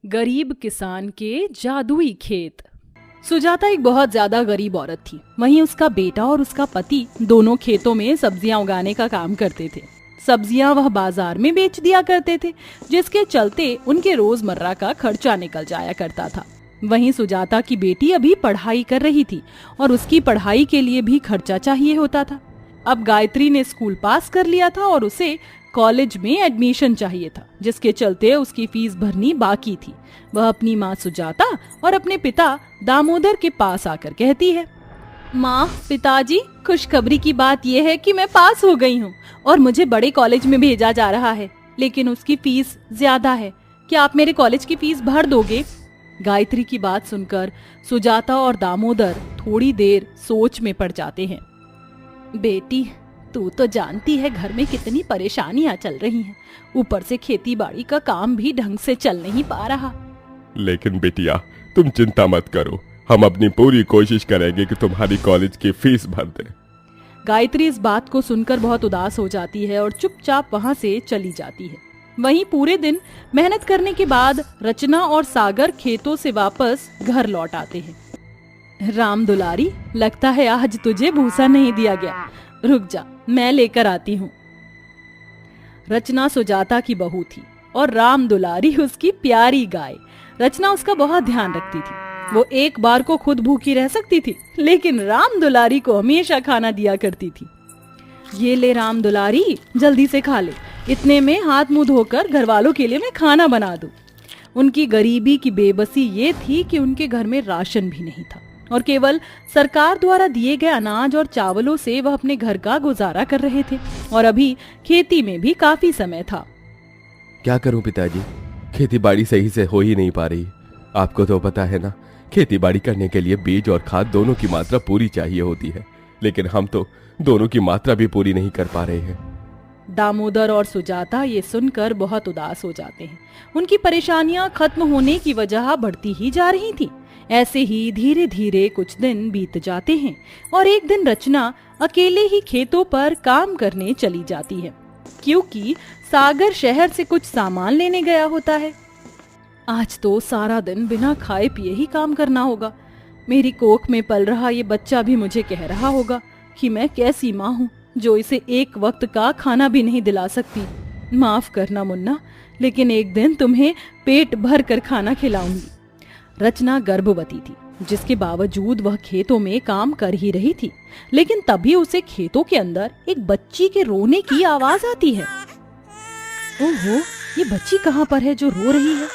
गरीब किसान के जादुई खेत। सुजाता एक बहुत ज्यादा गरीब औरत थी। वहीं उसका बेटा और उसका पति दोनों खेतों में सब्जियां उगाने का काम करते थे। सब्जियां वह बाजार में बेच दिया करते थे, जिसके चलते उनके रोजमर्रा का खर्चा निकल जाया करता था। वहीं सुजाता की बेटी अभी पढ़ाई कर रही थी और उसकी पढ़ाई के लिए भी खर्चा चाहिए होता था। अब गायत्री ने स्कूल पास कर लिया था और उसे कॉलेज में एडमिशन चाहिए था, जिसके चलते उसकी फीस भरनी बाकी थी। वह अपनी माँ सुजाता और अपने पिता दामोदर के पास आकर कहती है, माँ, पिताजी, खुशखबरी की बात यह है कि मैं पास हो गई हूँ और मुझे बड़े कॉलेज में भेजा जा रहा है, लेकिन उसकी फीस ज्यादा है। क्या आप मेरे कॉलेज की फीस भर दोगे? गायत्री की बात सुनकर सुजाता और दामोदर थोड़ी देर सोच में पड़ जाते हैं। बेटी, तू तो जानती है घर में कितनी परेशानियां चल रही हैं। ऊपर से खेती बाड़ी का काम भी ढंग से चल नहीं पा रहा। लेकिन बेटिया, तुम चिंता मत करो, हम अपनी पूरी कोशिश करेंगे कि तुम्हारी कॉलेज की फीस भर दें। गायत्री इस बात को सुनकर बहुत उदास हो जाती है और चुपचाप वहां से चली जाती है। वहीं पूरे दिन मेहनत करने के बाद रचना और सागर खेतों से वापस घर लौट आते हैं। राम दुलारी, लगता है आज तुझे भूसा नहीं दिया गया। रुक जा, मैं लेकर आती हूँ। रचना सुजाता की बहू थी और राम दुलारी उसकी प्यारी गाय। रचना उसका बहुत ध्यान रखती थी। वो एक बार को खुद भूखी रह सकती थी, लेकिन राम दुलारी को हमेशा खाना दिया करती थी। ये ले राम दुलारी, जल्दी से खा ले। इतने में हाथ मुंह धोकर घर वालों के लिए मैं खाना बना दूं। उनकी गरीबी की बेबसी ये थी कि उनके घर में राशन भी नहीं था और केवल सरकार द्वारा दिए गए अनाज और चावलों से वह अपने घर का गुजारा कर रहे थे और अभी खेती में भी काफी समय था। क्या करूं पिताजी, खेती बाड़ी सही से हो ही नहीं पा रही। आपको तो पता है ना, खेती बाड़ी करने के लिए बीज और खाद दोनों की मात्रा पूरी चाहिए होती है, लेकिन हम तो दोनों की मात्रा भी पूरी नहीं कर पा रहे हैं। दामोदर और सुजाता ये सुनकर बहुत उदास हो जाते हैं। उनकी परेशानियां खत्म होने की वजह बढ़ती ही जा रही थी। ऐसे ही धीरे धीरे कुछ दिन बीत जाते हैं और एक दिन रचना अकेले ही खेतों पर काम करने चली जाती है, क्योंकि सागर शहर से कुछ सामान लेने गया होता है। आज तो सारा दिन बिना खाए पिए ही काम करना होगा। मेरी कोख में पल रहा ये बच्चा भी मुझे कह रहा होगा कि मैं कैसी माँ हूँ जो इसे एक वक्त का खाना भी नहीं दिला सकती। माफ करना मुन्ना, लेकिन एक दिन तुम्हें पेट भर कर खाना खिलाऊंगी। रचना गर्भवती थी, जिसके बावजूद वह खेतों में काम कर ही रही थी, लेकिन तभी उसे खेतों के अंदर एक बच्ची के रोने की आवाज आती है। ओहो, ये बच्ची कहाँ पर है जो रो रही है?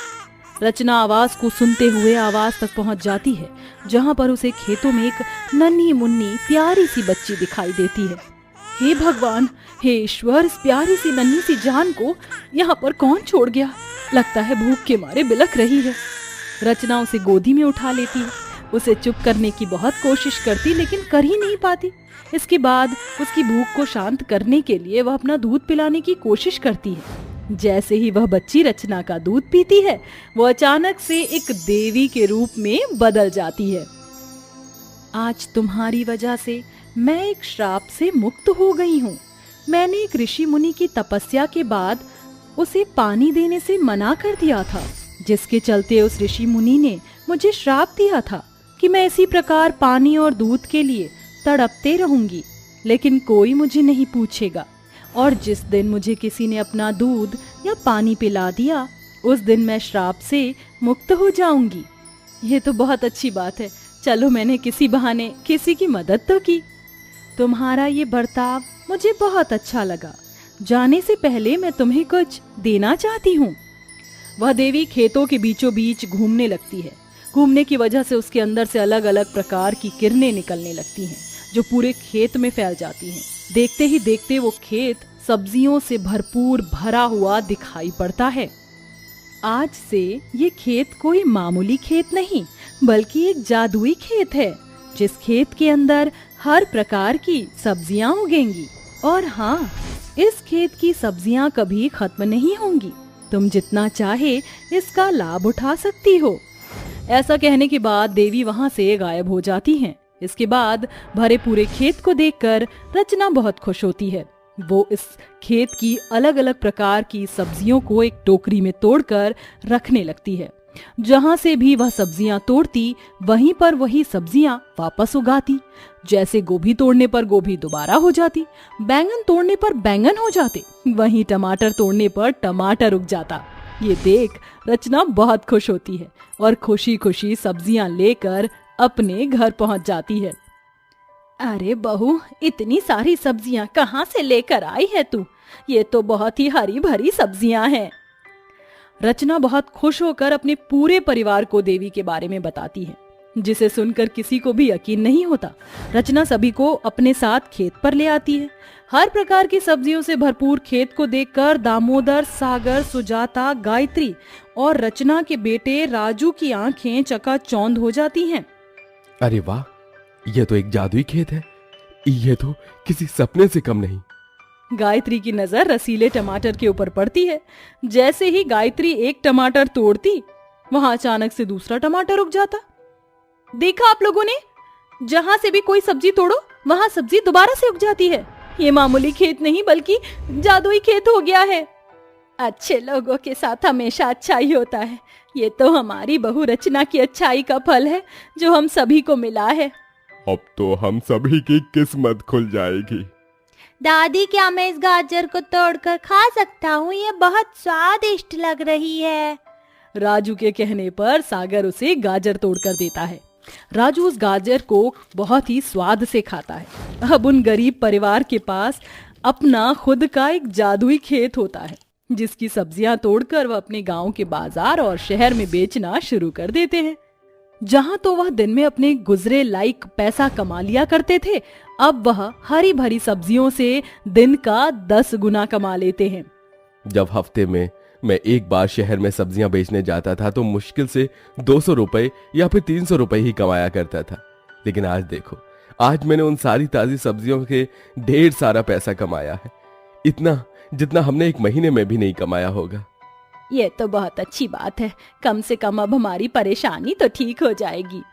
रचना आवाज को सुनते हुए आवाज तक पहुंच जाती है, जहां पर उसे खेतों में एक नन्ही मुन्नी प्यारी सी बच्ची दिखाई देती है। हे भगवान, हे ईश्वर, इस प्यारी सी नन्ही सी जान को यहाँ पर कौन छोड़ गया? लगता है भूख के मारे बिलख रही है। रचना उसे गोदी में उठा लेती है। उसे चुप करने की बहुत कोशिश करती, लेकिन कर ही नहीं पाती। इसके बाद उसकी भूख को शांत करने के लिए वह अपना दूध पिलाने की कोशिश करती है। जैसे ही वह बच्ची रचना का दूध पीती है, वो अचानक से एक देवी के रूप में बदल जाती है। आज तुम्हारी वजह से मैं एक श्राप से मुक्त हो गई हूँ। मैंने एक ऋषि मुनि की तपस्या के बाद उसे पानी देने से मना कर दिया था, जिसके चलते उस ऋषि मुनि ने मुझे श्राप दिया था कि मैं इसी प्रकार पानी और दूध के लिए तड़पते रहूंगी, लेकिन कोई मुझे नहीं पूछेगा। और जिस दिन मुझे किसी ने अपना दूध या पानी पिला दिया, उस दिन मैं श्राप से मुक्त हो जाऊंगी। ये तो बहुत अच्छी बात है। चलो, मैंने किसी बहाने किसी की मदद तो की। तुम्हारा ये बर्ताव मुझे बहुत अच्छा लगा। जाने से पहले मैं तुम्हें कुछ देना चाहती हूँ। वह देवी खेतों के बीचों बीच घूमने लगती है। घूमने की वजह से उसके अंदर से अलग अलग प्रकार की किरणें निकलने लगती हैं, जो पूरे खेत में फैल जाती हैं। देखते ही देखते वो खेत सब्जियों से भरपूर भरा हुआ दिखाई पड़ता है। आज से ये खेत कोई मामूली खेत नहीं, बल्कि एक जादुई खेत है, जिस खेत के अंदर हर प्रकार की सब्जियां उगेंगी। और हाँ, इस खेत की सब्जियां कभी खत्म नहीं होंगी। तुम जितना चाहे इसका लाभ उठा सकती हो। ऐसा कहने के बाद देवी वहां से गायब हो जाती हैं। इसके बाद भरे पूरे खेत को देखकर रचना बहुत खुश होती है। वो इस खेत की अलग अलग प्रकार की सब्जियों को एक टोकरी में तोड़कर रखने लगती है जहाँ से भी वह सब्जियां तोड़ती वहीं पर वही सब्जियां वापस उगाती। जैसे गोभी तोड़ने पर गोभी दोबारा हो जाती, बैंगन तोड़ने पर बैंगन हो जाते, वहीं टमाटर तोड़ने पर टमाटर उग जाता। ये देख रचना बहुत खुश होती है और खुशी खुशी सब्जियां लेकर अपने घर पहुंच जाती है। अरे बहू, इतनी सारी सब्जियां कहाँ से लेकर आई है तू? ये तो बहुत ही हरी भरी सब्जियां हैं। रचना बहुत खुश होकर अपने पूरे परिवार को देवी के बारे में बताती है, जिसे सुनकर किसी को भी यकीन नहीं होता। रचना सभी को अपने साथ खेत पर ले आती है। हर प्रकार की सब्जियों से भरपूर खेत को देखकर दामोदर, सागर, सुजाता, गायत्री और रचना के बेटे राजू की आंखें चकाचौंध हो जाती हैं। अरे वाह, ये तो एक जादुई खेत है। ये तो किसी सपने से कम नहीं। गायत्री की नजर रसीले टमाटर के ऊपर पड़ती है। जैसे ही गायत्री एक टमाटर तोड़ती, वहां अचानक से दूसरा टमाटर उग जाता। देखा आप लोगों ने, जहां से भी कोई सब्जी तोड़ो वहां सब्जी दोबारा से उग जाती है। ये मामूली खेत नहीं बल्कि जादुई खेत हो गया है। अच्छे लोगों के साथ हमेशा अच्छा ही होता है। ये तो हमारी बहू रचना की अच्छाई का फल है जो हम सभी को मिला है। अब तो हम सभी की किस्मत खुल जाएगी। दादी, क्या मैं इस गाजर को तोड़कर खा सकता हूँ? ये बहुत स्वादिष्ट लग रही है। राजू के कहने पर सागर उसे गाजर तोड़कर देता है। राजू उस गाजर को बहुत ही स्वाद से खाता है। अब उन गरीब परिवार के पास अपना खुद का एक जादुई खेत होता है, जिसकी सब्जियां तोड़कर वह अपने गांव के बाजार और शहर में बेचना शुरू कर देते हैं। जहां तो वह दिन में अपने गुजरे लायक पैसा कमा लिया करते थे, अब वह हरी भरी सब्जियों से दिन का 10 गुना कमा लेते हैं। जब हफ्ते में मैं एक बार शहर में सब्जियां बेचने जाता था तो मुश्किल से 200 रुपए या फिर 300 रुपए ही कमाया करता था। लेकिन आज देखो, आज मैंने उन सारी ताजी सब्जियों के ढेर सारा पैसा कमाया है, इतना जितना हमने एक महीने में भी नहीं कमाया होगा। ये तो बहुत अच्छी बात है। कम से कम अब हमारी परेशानी तो ठीक हो जाएगी।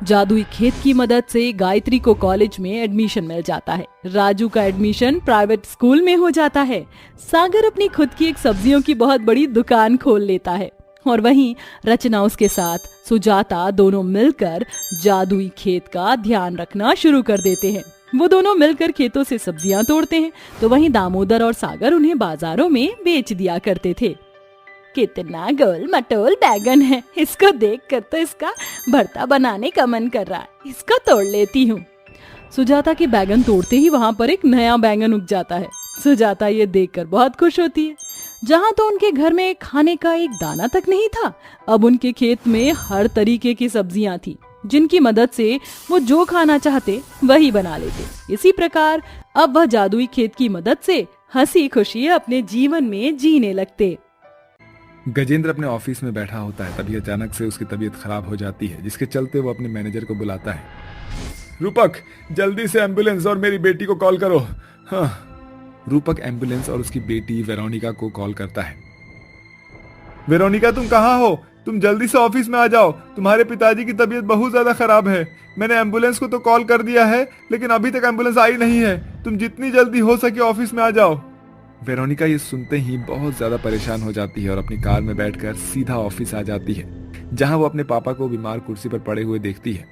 जादुई खेत की मदद से गायत्री को कॉलेज में एडमिशन मिल जाता है। राजू का एडमिशन प्राइवेट स्कूल में हो जाता है। सागर अपनी खुद की एक सब्जियों की बहुत बड़ी दुकान खोल लेता है और वहीं रचना उसके साथ सुजाता दोनों मिलकर जादुई खेत का ध्यान रखना शुरू कर देते हैं। वो दोनों मिलकर खेतों से सब्जियां तोड़ते हैं तो वहीं दामोदर और सागर उन्हें बाजारों में बेच दिया करते थे। कितना गोल मटोल बैगन है, इसको देखकर तो इसका भरता बनाने का मन कर रहा है, इसको तोड़ लेती हूँ। सुजाता के बैगन तोड़ते ही वहां पर एक नया बैगन उग जाता है। सुजाता ये देखकर बहुत खुश होती है। जहाँ तो उनके घर में खाने का एक दाना तक नहीं था, अब उनके खेत में हर तरीके की सब्जियां थी, जिनकी मदद से वो जो खाना चाहते वही बना लेते। इसी प्रकार अब वह जादुई खेत की मदद से हंसी खुशी अपने जीवन में जीने लगते। गजेंद्र अपने ऑफिस में बैठा होता है, तभी अचानक से उसकी तबीयत खराब हो जाती है, जिसके चलते वो अपने मैनेजर को बुलाता है। रूपक, जल्दी से एम्बुलेंस और मेरी बेटी को कॉल करो। हाँ। रूपक एम्बुलेंस और उसकी बेटी वेरोनिका को कॉल करता है। वेरोनिका, तुम कहाँ हो? तुम जल्दी से ऑफिस में आ जाओ, तुम्हारे पिताजी की तबीयत बहुत ज्यादा खराब है। मैंने एम्बुलेंस को तो कॉल कर दिया है, लेकिन अभी तक एम्बुलेंस आई नहीं है। तुम जितनी जल्दी हो सके ऑफिस में आ जाओ। वेरोनिका ये सुनते ही बहुत ज्यादा परेशान हो जाती है और अपनी कार में बैठकर सीधा ऑफिस आ जाती है, जहां वो अपने पापा को बीमार कुर्सी पर पड़े हुए देखती है।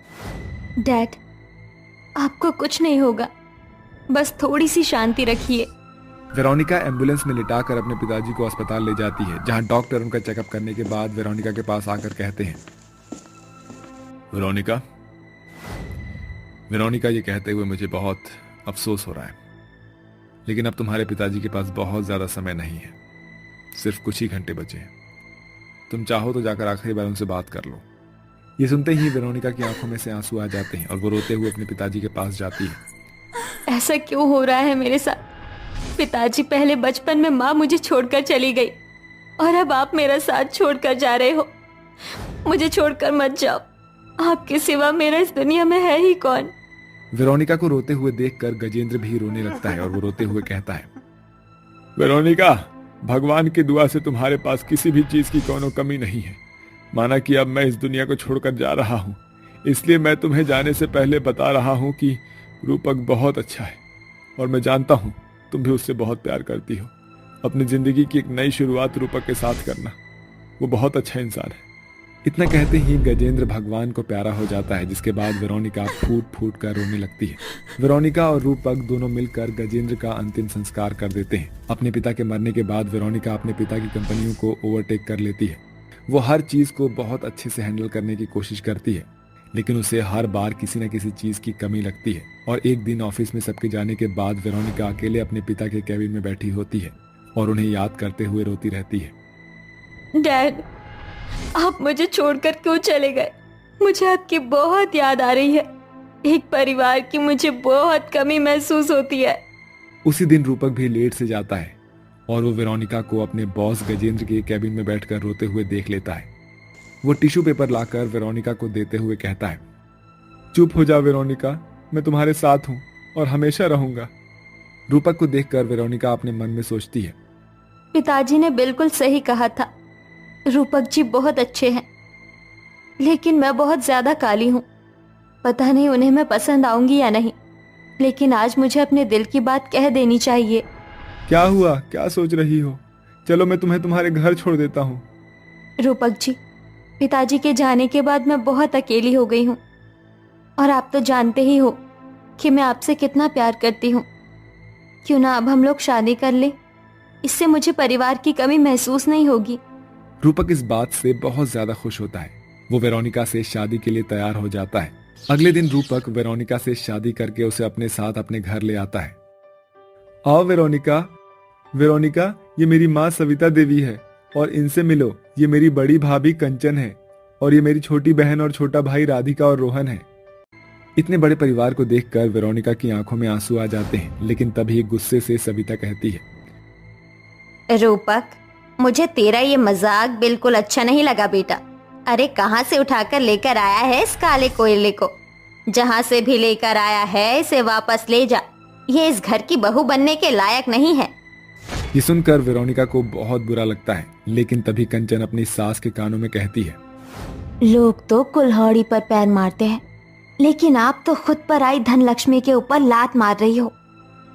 डैड, आपको कुछ नहीं होगा, बस थोड़ी सी शांति रखिए। वेरोनिका एम्बुलेंस में लिटाकर अपने पिताजी को अस्पताल ले जाती है, जहां डॉक्टर उनका चेकअप करने के बाद वेरोनिका के पास आकर कहते हैं, वेरोनिका, ये कहते हुए मुझे बहुत अफसोस हो रहा है, लेकिन अब तुम्हारे पिताजी के पास बहुत ज्यादा समय नहीं है, सिर्फ कुछ ही घंटे बचे हैं। तुम चाहो तो जाकर आखिरी बार उनसे बात कर लो। ये सुनते ही वेरोनिका की आंखों में से आंसू आ जाते हैं और वो रोते हुए अपने पिताजी के पास जाती है। ऐसा क्यों हो रहा है मेरे साथ? पिताजी, पहले बचपन में माँ मुझे छोड़कर चली गई और अब आप मेरा साथ छोड़कर जा रहे हो। मुझे छोड़कर मत जाओ, आपके सिवा मेरा इस दुनिया में है ही कौन? वेरोनिका को रोते हुए देखकर गजेंद्र भी रोने लगता है और वो रोते हुए कहता है, वेरोनिका, भगवान की दुआ से तुम्हारे पास किसी भी चीज की कोनो कमी नहीं है। माना कि अब मैं इस दुनिया को छोड़कर जा रहा हूँ, इसलिए मैं तुम्हें जाने से पहले बता रहा हूँ कि रूपक बहुत अच्छा है और मैं जानता हूँ तुम भी उससे बहुत प्यार करती हो। अपनी जिंदगी की एक नई शुरुआत रूपक के साथ करना, वो बहुत अच्छा इंसान है। इतना कहते ही गजेंद्र भगवान को प्यारा हो जाता है, जिसके बाद वेरोनिका फूट फूट कर रोने लगती है। वेरोनिका और रूपक दोनों मिलकर गजेंद्र का अंतिम संस्कार कर देते हैं। अपने पिता के मरने के बाद वेरोनिका अपने पिता की कंपनियों को ओवरटेक कर लेती है। वो हर चीज को बहुत अच्छे से हैंडल करने की कोशिश करती है, लेकिन उसे हर बार किसी न किसी चीज की कमी लगती है। और एक दिन ऑफिस में सबके जाने के बाद वेरोनिका अकेले अपने पिता के कैबिन में बैठी होती है और उन्हें याद करते हुए रोती रहती है। डैड, आप मुझे छोड़कर क्यों चले गए? मुझे आपकी बहुत याद आ रही है। एक परिवार की मुझे बहुत कमी महसूस होती है। उसी दिन रूपक भी लेट से जाता है और वो वेरोनिका को अपने बॉस गजेंद्र के कैबिन में बैठकर रोते हुए देख लेता है। वो टिश्यू पेपर लाकर वेरोनिका को देते हुए कहता है, चुप हो जा वेरोनिका, मैं तुम्हारे साथ हूं और हमेशा रहूंगा। रूपक को देखकर वेरोनिका अपने मन में सोचती है, पिताजी ने बिल्कुल सही कहा था। रूपक जी बहुत अच्छे हैं, लेकिन मैं बहुत ज्यादा काली हूँ। पता नहीं उन्हें मैं पसंद आऊंगी या नहीं, लेकिन आज मुझे अपने दिल की बात कह देनी चाहिए। क्या हुआ, क्या सोच रही हो? चलो मैं तुम्हें तुम्हारे घर छोड़ देता हूँ। रूपक जी, पिताजी के जाने के बाद मैं बहुत अकेली हो गई हूँ, और आप तो जानते ही हो कि मैं आपसे कितना प्यार करती हूँ। क्यों ना अब हम लोग शादी कर लें? इससे मुझे परिवार की कमी महसूस नहीं होगी। रूपक इस बात से बहुत ज्यादा खुश होता है। वो वेरोनिका से शादी के लिए तैयार हो जाता है। अगले दिन रूपक वेरोनिका से शादी करके उसे अपने साथ अपने घर ले आता है। आओ वेरोनिका, वेरोनिका, ये मेरी माँ सविता देवी है और इनसे मिलो। ये मेरी बड़ी भाभी कंचन है और ये मेरी छोटी बहन और छोटा भाई राधिका और रोहन है। इतने बड़े परिवार को देखकर वेरोनिका की आंखों में आंसू आ जाते हैं, लेकिन तभी गुस्से से सविता कहती है, रूपक, मुझे तेरा ये मजाक बिल्कुल अच्छा नहीं लगा बेटा। अरे कहाँ से उठाकर लेकर आया है इस काले कोयले को? जहाँ से भी लेकर आया है इसे वापस ले जा। ये इस घर की बहू बनने के लायक नहीं है। ये सुनकर वेरोनिका को बहुत बुरा लगता है, लेकिन तभी कंचन अपनी सास के कानों में कहती है, लोग तो कुल्हाड़ी पर पैर मारते हैं, लेकिन आप तो खुद पर आई धन लक्ष्मी के ऊपर लात मार रही हो।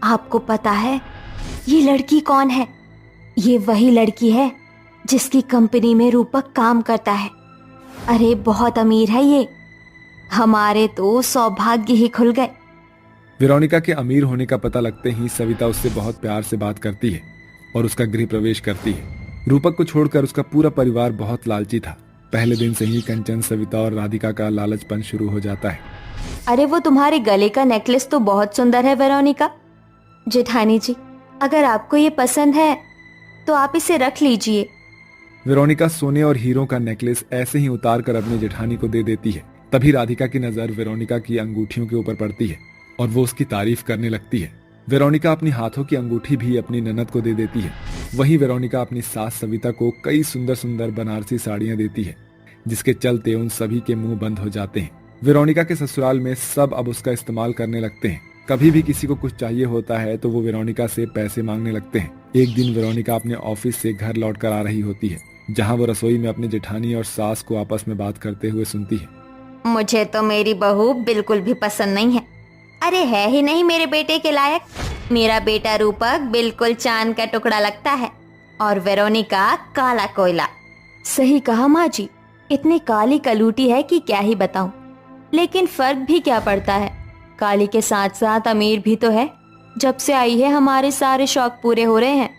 आपको पता है ये लड़की कौन है? ये वही लड़की है जिसकी कंपनी में रूपक काम करता है। अरे बहुत अमीर है ये। हमारे तो सौभाग्य ही खुल गए। वेरोनिका के अमीर होने का पता लगते ही सविता उससे बहुत प्यार से बात करती है और उसका गृह प्रवेश करती है। रूपक को छोड़कर उसका पूरा परिवार बहुत लालची था। पहले दिन से ही कंचन, सविता और राधिका का लालचपन शुरू हो जाता है। अरे वो तुम्हारे गले का नेकलेस तो बहुत सुंदर है वेरोनिका। जेठानी जी, अगर आपको ये पसंद है तो आप इसे रख लीजिए। वेरोनिका सोने और हीरों का नेकलेस ऐसे ही उतार कर अपनी जेठानी को दे देती है। तभी राधिका की नजर वेरोनिका की अंगूठियों के ऊपर पड़ती है और वो उसकी तारीफ करने लगती है। वेरोनिका अपनी हाथों की अंगूठी भी अपनी ननद को दे देती है। वहीं वेरोनिका अपनी सास सविता को कई सुंदर सुंदर बनारसी साड़ियां देती है, जिसके चलते उन सभी के मुंह बंद हो जाते हैं। वेरोनिका के ससुराल में सब अब उसका इस्तेमाल करने लगते हैं। कभी भी किसी को कुछ चाहिए होता है तो वो वेरोनिका से पैसे मांगने लगते हैं। एक दिन वेरोनिका अपने ऑफिस से घर लौट कर आ रही होती है, जहाँ वो रसोई में अपनी जेठानी और सास को आपस में बात करते हुए सुनती है। मुझे तो मेरी बहू बिल्कुल भी पसंद नहीं है। अरे है ही नहीं मेरे बेटे के लायक। मेरा बेटा रूपक बिल्कुल चांद का टुकड़ा लगता है और वेरोनिका काला कोयला। सही कहा माँ जी, इतनी काली कलूटी है कि क्या ही बताऊं। लेकिन फर्क भी क्या पड़ता है, काली के साथ साथ अमीर भी तो है। जब से आई है हमारे सारे शौक पूरे हो रहे हैं।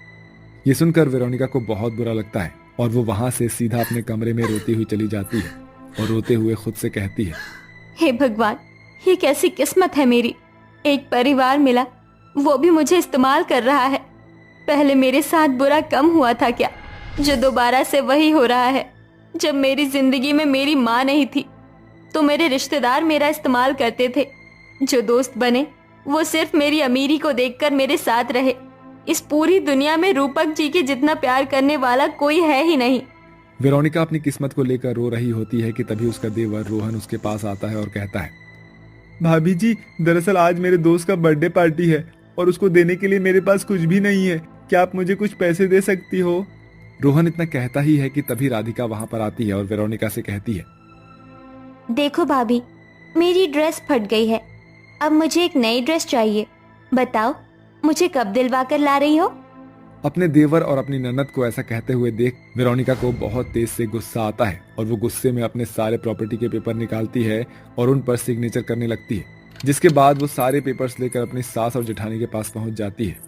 ये सुनकर वेरोनिका को बहुत बुरा लगता है और वो वहाँ से सीधा अपने कमरे में रोती हुई चली जाती है और रोते हुए खुद से कहती है, हे भगवान, ये कैसी किस्मत है मेरी। एक परिवार मिला, वो भी मुझे इस्तेमाल कर रहा है। पहले मेरे साथ बुरा कम हुआ था क्या, जो दोबारा से वही हो रहा है। जब मेरी जिंदगी में मेरी माँ नहीं थी तो मेरे रिश्तेदार मेरा इस्तेमाल करते थे। जो दोस्त बने वो सिर्फ मेरी अमीरी को देखकर मेरे साथ रहे। इस पूरी दुनिया में रूपक जी के जितना प्यार करने वाला कोई है ही नहीं। वेरोनिका अपनी किस्मत को लेकर रो रही होती है कि तभी उसका देवर रोहन उसके पास आता है और कहता है, भाभी जी, दरअसल आज मेरे दोस्त का बर्थडे पार्टी है और उसको देने के लिए मेरे पास कुछ भी नहीं है। क्या आप मुझे कुछ पैसे दे सकती हो? रोहन इतना कहता ही है कि तभी राधिका वहाँ पर आती है और वेरोनिका से कहती है, देखो भाभी, मेरी ड्रेस फट गई है। अब मुझे एक नई ड्रेस चाहिए। बताओ मुझे कब दिलवा कर ला रही हो? अपने देवर और अपनी ननद को ऐसा कहते हुए देख वेरोनिका को बहुत तेज से गुस्सा आता है और वो गुस्से में अपने सारे प्रॉपर्टी के पेपर निकालती है और उन पर सिग्नेचर करने लगती है, जिसके बाद वो सारे पेपर्स लेकर अपनी सास और जेठानी के पास पहुंच जाती है।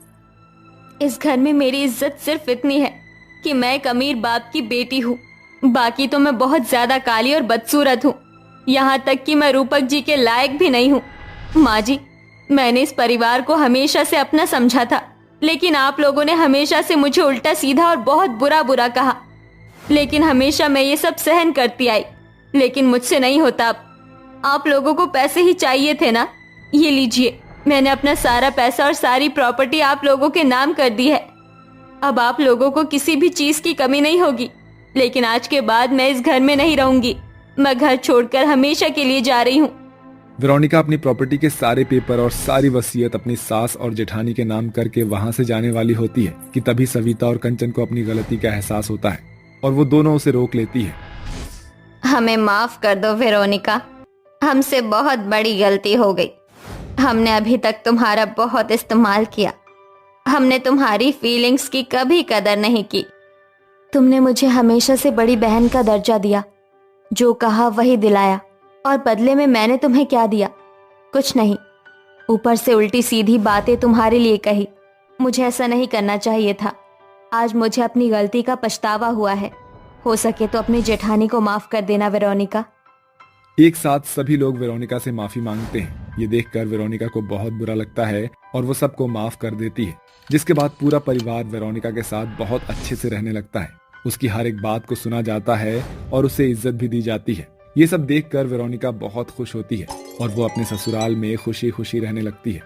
इस घर में मेरी इज्जत सिर्फ इतनी है कि मैं एक अमीर बाप की बेटी हूँ, बाकी तो मैं बहुत ज्यादा काली और बदसूरत हूँ। यहाँ तक कि मैं रूपक जी के लायक भी नहीं हूँ। माँ जी, मैंने इस परिवार को हमेशा से अपना समझा था, लेकिन आप लोगों ने हमेशा से मुझे उल्टा सीधा और बहुत बुरा बुरा कहा। लेकिन हमेशा मैं ये सब सहन करती आई, लेकिन मुझसे नहीं होता अब। आप लोगों को पैसे ही चाहिए थे ना, ये लीजिए, मैंने अपना सारा पैसा और सारी प्रॉपर्टी आप लोगों के नाम कर दी है। अब आप लोगों को किसी भी चीज की कमी नहीं होगी। लेकिन आज के बाद मैं इस घर में नहीं रहूंगी। मैं घर छोड़कर हमेशा के लिए जा रही हूँ। वेरोनिका अपनी प्रॉपर्टी के सारे पेपर और सारी वसीयत अपनी सास और जेठानी के नाम करके वहां से जाने वाली होती है कि तभी सविता और कंचन को अपनी गलती का एहसास होता है और वो दोनों उसे रोक लेती है। हमें माफ कर दो वेरोनिका, हमसे बहुत बड़ी गलती हो गई। हमने अभी तक तुम्हारा बहुत इस्तेमाल किया। हमने तुम्हारी फीलिंग्स की कभी कदर नहीं की। तुमने मुझे हमेशा से बड़ी बहन का दर्जा दिया, जो कहा वही दिलाया, और बदले में मैंने तुम्हें क्या दिया? कुछ नहीं, ऊपर से उल्टी सीधी बातें तुम्हारे लिए कही। मुझे ऐसा नहीं करना चाहिए था। आज मुझे अपनी गलती का पछतावा हुआ है। हो सके तो अपनी जेठानी को माफ कर देना वेरोनिका। एक साथ सभी लोग वेरोनिका से माफी मांगते हैं। ये देखकर वेरोनिका को बहुत बुरा लगता है और वो सबको माफ कर देती है, जिसके बाद पूरा परिवार वेरोनिका के साथ बहुत अच्छे से रहने लगता है। उसकी हर एक बात को सुना जाता है और उसे इज्जत भी दी जाती है। ये सब देखकर वेरोनिका बहुत खुश होती है और वो अपने ससुराल में खुशी खुशी रहने लगती है।